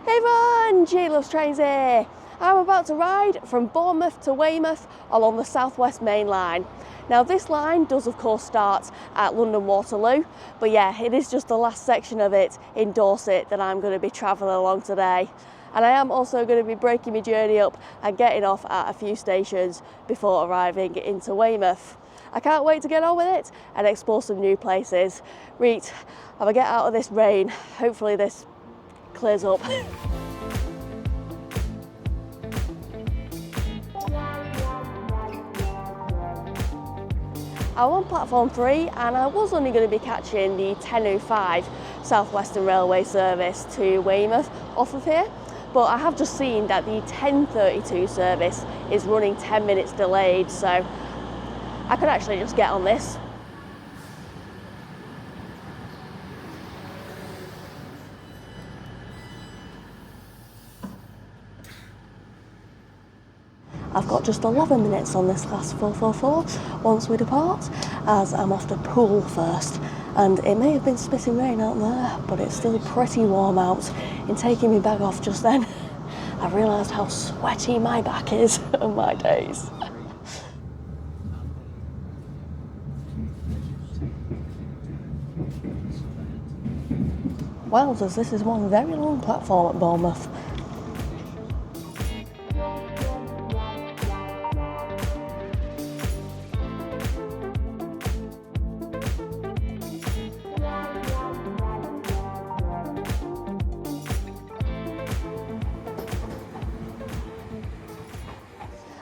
Hey everyone, G Loves Trains here. I'm about to ride from Bournemouth to Weymouth along the Southwest Main Line. Now this line does of course start at London Waterloo, but yeah, it is just the last section of it in Dorset that I'm going to be travelling along today. And I am also going to be breaking my journey up and getting off at a few stations before arriving into Weymouth. I can't wait to get on with it and explore some new places. Right, if I get out of this rain, hopefully this clears up. I'm on platform 3 and I was only going to be catching the 10:05 South Western Railway service to Weymouth off of here, but I have just seen that the 10:32 service is running 10 minutes delayed, so I could actually just get on this. I've got just 11 minutes on this last 444 once we depart, as I'm off to Poole first. And it may have been spitting rain out there, but it's still pretty warm out. In taking my bag off just then, I realised how sweaty my back is on my days. Wowzers, this is one very long platform at Bournemouth.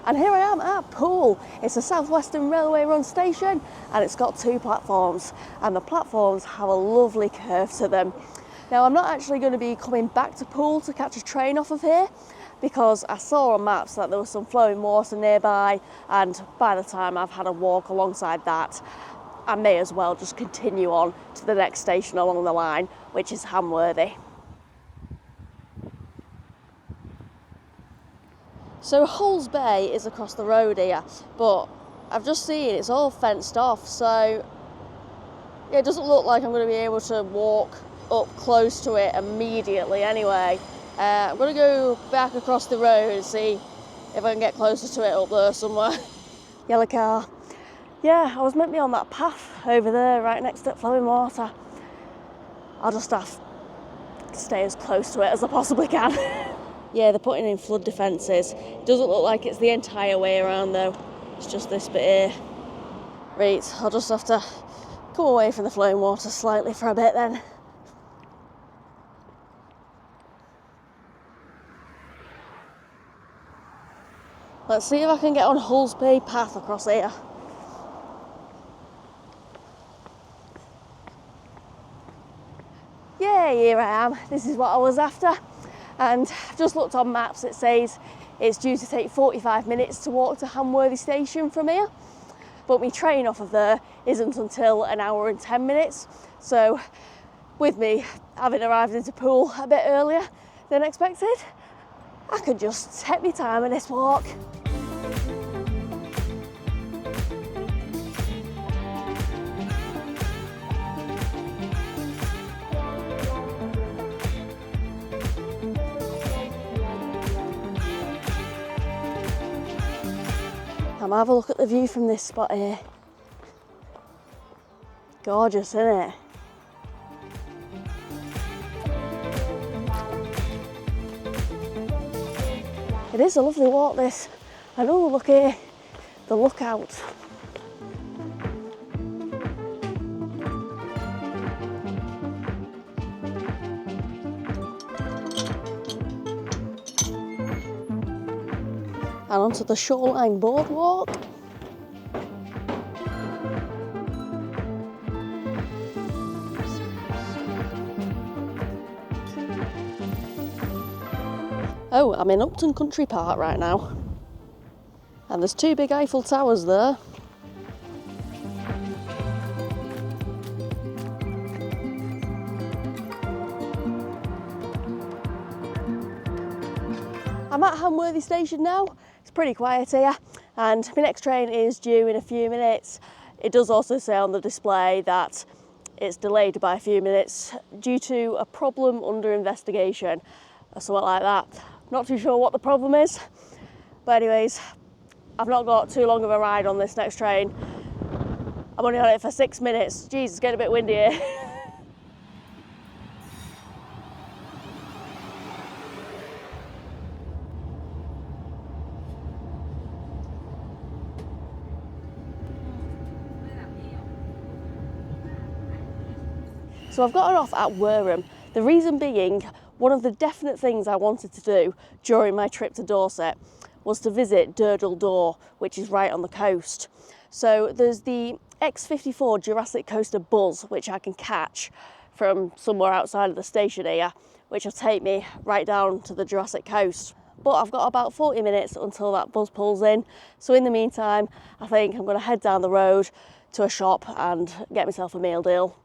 And here I am at Poole. It's a South Western Railway run station and it's got 2 platforms, and the platforms have a lovely curve to them. Now I'm not actually going to be coming back to Poole to catch a train off of here, because I saw on maps that there was some flowing water nearby, and by the time I've had a walk alongside that, I may as well just continue on to the next station along the line, which is Hamworthy. So Hulls Bay is across the road here, but I've just seen it's all fenced off, so it doesn't look like I'm going to be able to walk up close to it immediately anyway. I'm going to go back across the road and see if I can get closer to it up there somewhere. Yellow car. Yeah, I was meant to be on that path over there right next to flowing water. I'll just have to stay as close to it as I possibly can. Yeah, they're putting in flood defences. It doesn't look like it's the entire way around though. It's just this bit here. Right, I'll just have to come away from the flowing water slightly for a bit then. Let's see if I can get on Hulls Bay path across here. Yeah, here I am. This is what I was after. And I've just looked on maps, it says it's due to take 45 minutes to walk to Hamworthy station from here. But my train off of there isn't until 1 hour and 10 minutes. So with me having arrived into Poole a bit earlier than expected, I could just take my time on this walk. I'm gonna have a look at the view from this spot here. Gorgeous, isn't it? It is a lovely walk this. And oh, look here, the lookout. And onto the shoreline boardwalk. Oh, I'm in Upton Country Park right now. And there's 2 big Eiffel Towers there. I'm at Hamworthy station now. It's pretty quiet here, and my next train is due in a few minutes. It does also say on the display that it's delayed by a few minutes due to a problem under investigation. or something like that. Not too sure what the problem is, but anyways, I've not got too long of a ride on this next train. I'm only on it for 6 minutes. Jeez, it's getting a bit windy here. So I've gotten off at Wareham. The reason being, one of the definite things I wanted to do during my trip to Dorset was to visit Durdle Door, which is right on the coast. So there's the X54 Jurassic Coaster buzz, which I can catch from somewhere outside of the station here, which will take me right down to the Jurassic Coast. But I've got about 40 minutes until that buzz pulls in. So in the meantime, I think I'm going to head down the road to a shop and get myself a meal deal.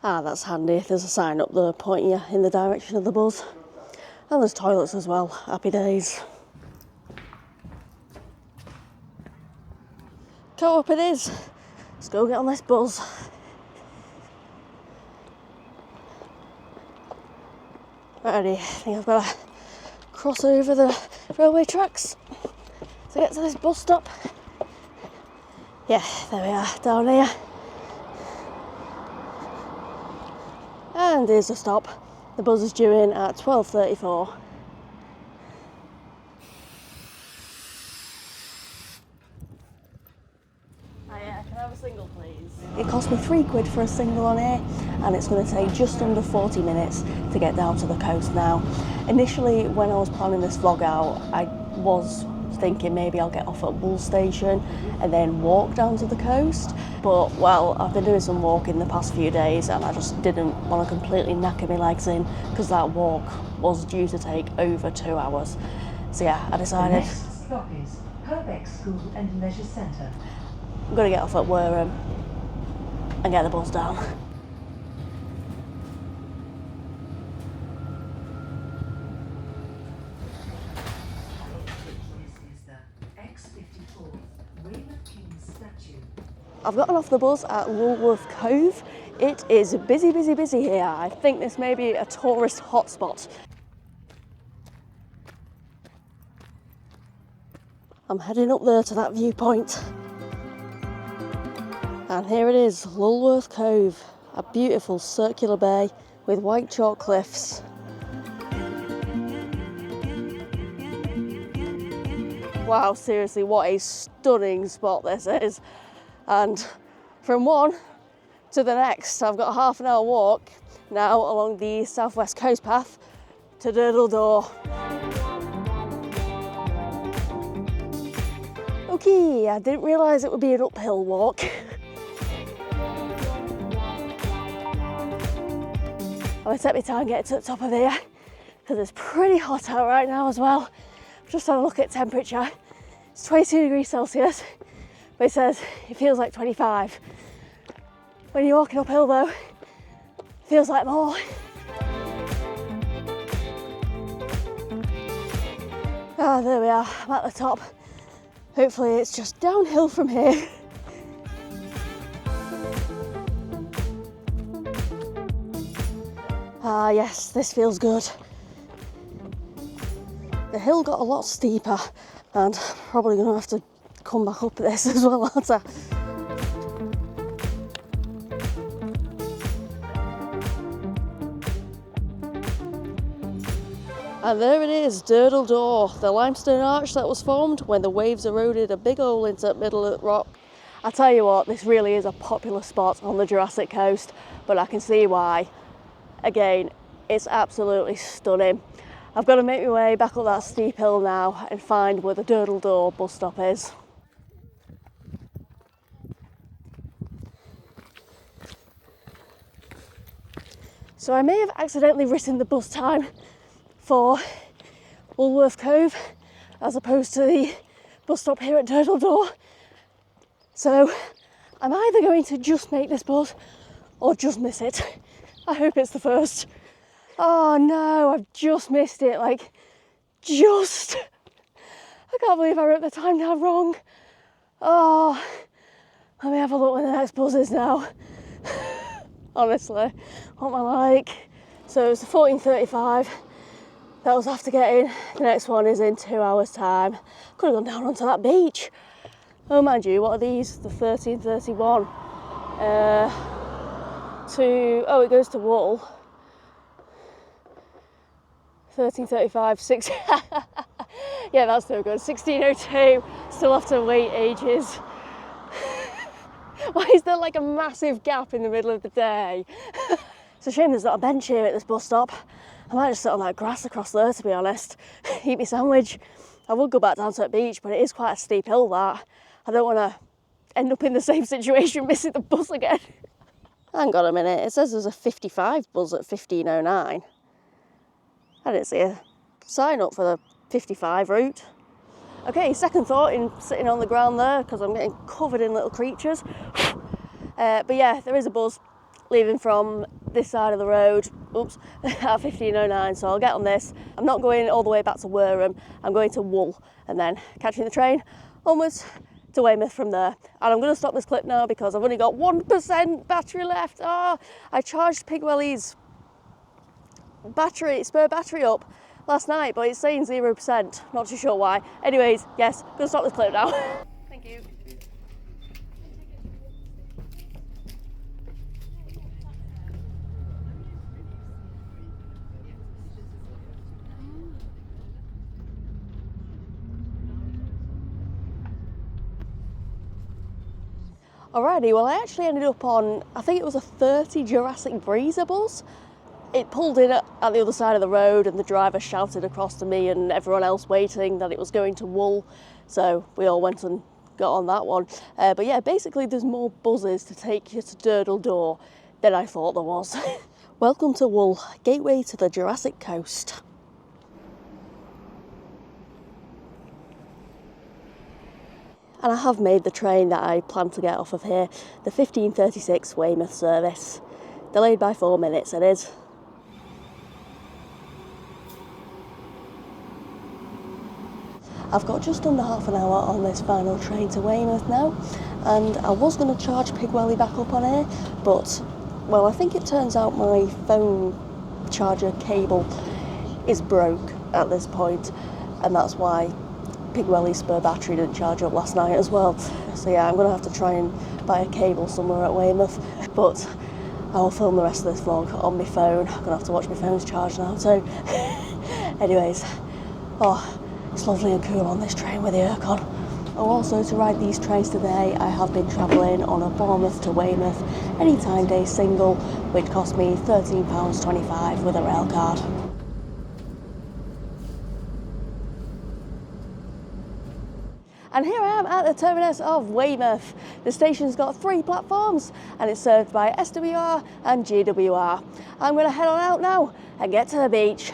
Ah, that's handy. There's a sign up there pointing you in the direction of the buzz. And there's toilets as well. Happy days. Co-op it is. Let's go get on this buzz. Alrighty, I think I've got to cross over the railway tracks to get to this bus stop. Yeah, there we are, down here. And here's the stop. The buzz is due in at 12:34. Oh yeah, can I have a single please? It cost me £3 for a single on here, and it's going to take just under 40 minutes to get down to the coast now. Initially, when I was planning this vlog out, I was thinking maybe I'll get off at Poole station and then walk down to the coast, but well, I've been doing some walking the past few days and I just didn't want to completely knacker my legs in because that walk was due to take over 2 hours. So yeah, I decided the next stop is Herbeck School and Leisure Centre. I'm going to get off at Wareham and get the bus down. I've gotten off the bus at Lulworth Cove. It is busy, busy, busy here. I think this may be a tourist hotspot. I'm heading up there to that viewpoint. And here it is, Lulworth Cove, a beautiful circular bay with white chalk cliffs. Wow, seriously, what a stunning spot this is. And from one to the next, I've got a half an hour walk now along the southwest coast path to Durdle Door. Okay, I didn't realise it would be an uphill walk. I'm going to take my time getting to the top of here because it's pretty hot out right now as well. I've just had a look at temperature. It's 22 degrees Celsius. But it says it feels like 25. When you're walking uphill though, it feels like more. Ah, there we are, I'm at the top. Hopefully it's just downhill from here. Ah yes, this feels good. The hill got a lot steeper and probably gonna have to come back up this as well, aren't I? And there it is, Durdle Door, the limestone arch that was formed when the waves eroded a big hole into the middle of the rock. I tell you what, this really is a popular spot on the Jurassic Coast, but I can see why. Again, it's absolutely stunning. I've got to make my way back up that steep hill now and find where the Durdle Door bus stop is. So I may have accidentally written the bus time for Lulworth Cove as opposed to the bus stop here at Durdle Door. So I'm either going to just make this bus or just miss it. I hope it's the first. Oh no, I've just missed it, like just. I can't believe I wrote the time down wrong. Oh, let me have a look when the next bus is now. Honestly, what am I like? So it's the 14:35. That was after getting. The next one is in 2 hours' time. Could have gone down onto that beach. Oh, mind you, what are these? The 13:31. It goes to Wool. 13:35, 6. Yeah, that's no good. 16:02. Still have to wait ages. Why is there like a massive gap in the middle of the day? It's a shame there's not a bench here at this bus stop. I might just sit on that grass across there, to be honest. Eat my sandwich. I would go back down to the beach, but it is quite a steep hill, that. I don't want to end up in the same situation, missing the bus again. Hang on a minute, it says there's a 55 buzz at 15:09. I didn't see a sign up for the 55 route. Okay, second thought in sitting on the ground there, because I'm getting covered in little creatures. But yeah, there is a buzz leaving from this side of the road, at 15:09, so I'll get on this. I'm not going all the way back to Wareham, I'm going to Wool, and then catching the train onwards to Weymouth from there. And I'm going to stop this clip now because I've only got 1% battery left. I charged Pigwelly's spare battery up last night, but it's saying 0%, not too sure why. Anyways, yes, I'm going to stop this clip now. Thank you. Alrighty, well I actually ended up on, I think it was a 30 Jurassic Breezer bus. It pulled in at the other side of the road and the driver shouted across to me and everyone else waiting that it was going to Wool. So we all went and got on that one. But yeah, basically there's more buses to take you to Durdle Door than I thought there was. Welcome to Wool, gateway to the Jurassic Coast. And I have made the train that I plan to get off of here, the 15:36 Weymouth service. Delayed by 4 minutes it is. I've got just under half an hour on this final train to Weymouth now, and I was going to charge Pigwelly back up on here, but, well, I think it turns out my phone charger cable is broke at this point, and that's why Pigwelly's spare battery didn't charge up last night as well. So yeah, I'm going to have to try and buy a cable somewhere at Weymouth, but I will film the rest of this vlog on my phone. I'm going to have to watch my phone's charge now too. Anyways, it's lovely and cool on this train with the aircon. Also, to ride these trains today, I have been travelling on a Bournemouth to Weymouth anytime day single, which cost me £13.25 with a rail card. And here I am at the terminus of Weymouth. The station's got 3 platforms and it's served by SWR and GWR. I'm going to head on out now and get to the beach.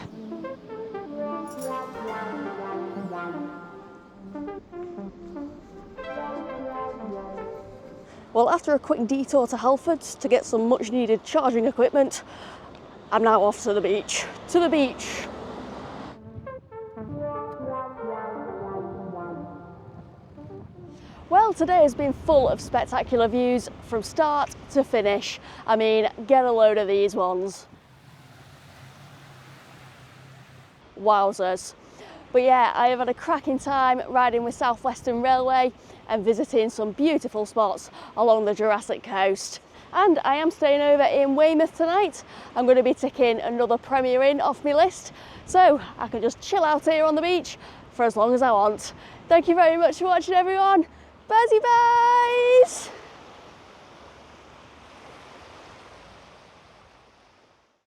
Well, after a quick detour to Halfords to get some much needed charging equipment, I'm now off to the beach. To the beach! Well, today has been full of spectacular views from start to finish. I mean, get a load of these ones. Wowzers. But yeah, I have had a cracking time riding with South Western Railway and visiting some beautiful spots along the Jurassic Coast. And I am staying over in Weymouth tonight. I'm going to be ticking another Premier Inn off my list, so I can just chill out here on the beach for as long as I want. Thank you very much for watching, everyone. Buzzy buys!